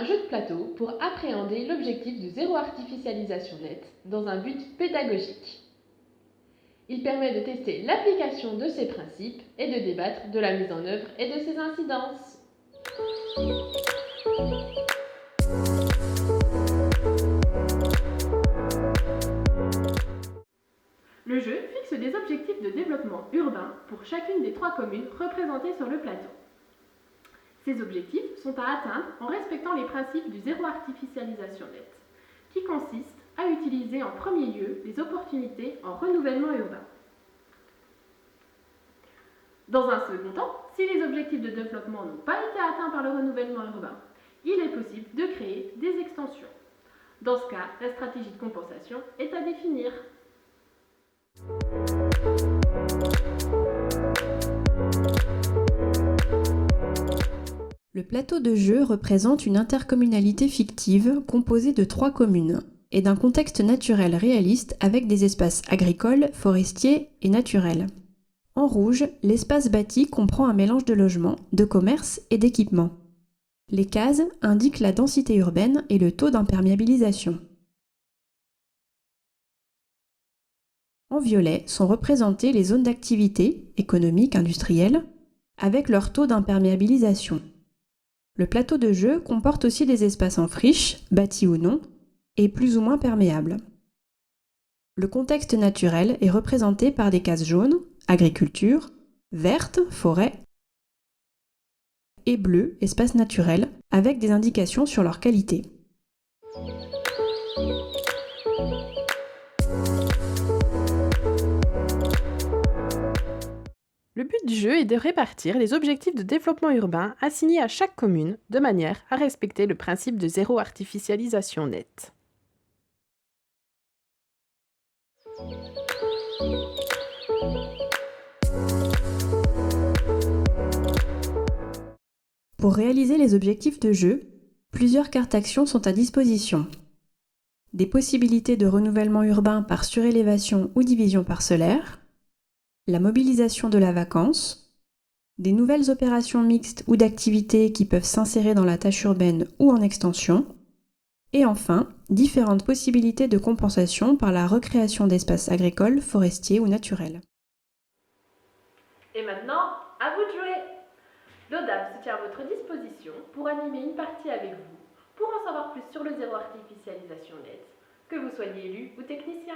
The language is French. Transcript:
un jeu de plateau pour appréhender l'objectif de zéro artificialisation nette dans un but pédagogique. Il permet de tester l'application de ces principes et de débattre de la mise en œuvre et de ses incidences. Le jeu fixe des objectifs de développement urbain pour chacune des 3 communes représentées sur le plateau. Ces objectifs sont à atteindre en respectant les principes du zéro artificialisation nette, qui consiste à utiliser en premier lieu les opportunités en renouvellement urbain. Dans un second temps, si les objectifs de développement n'ont pas été atteints par le renouvellement urbain, il est possible de créer des extensions. Dans ce cas, la stratégie de compensation est à définir. Le plateau de jeu représente une intercommunalité fictive composée de 3 communes et d'un contexte naturel réaliste avec des espaces agricoles, forestiers et naturels. En rouge, l'espace bâti comprend un mélange de logements, de commerces et d'équipements. Les cases indiquent la densité urbaine et le taux d'imperméabilisation. En violet sont représentées les zones d'activité, économiques, industrielles, avec leur taux d'imperméabilisation. Le plateau de jeu comporte aussi des espaces en friche, bâtis ou non, et plus ou moins perméables. Le contexte naturel est représenté par des cases jaunes, agriculture, vertes, forêt, et bleues, espaces naturels, avec des indications sur leur qualité. Le but du jeu est de répartir les objectifs de développement urbain assignés à chaque commune de manière à respecter le principe de zéro artificialisation nette. Pour réaliser les objectifs de jeu, plusieurs cartes actions sont à disposition. Des possibilités de renouvellement urbain par surélévation ou division parcellaire, la mobilisation de la vacance, des nouvelles opérations mixtes ou d'activités qui peuvent s'insérer dans la tâche urbaine ou en extension, et enfin, différentes possibilités de compensation par la recréation d'espaces agricoles, forestiers ou naturels. Et maintenant, à vous de jouer! L'ODAB se tient à votre disposition pour animer une partie avec vous, pour en savoir plus sur le zéro artificialisation nette, que vous soyez élu ou technicien.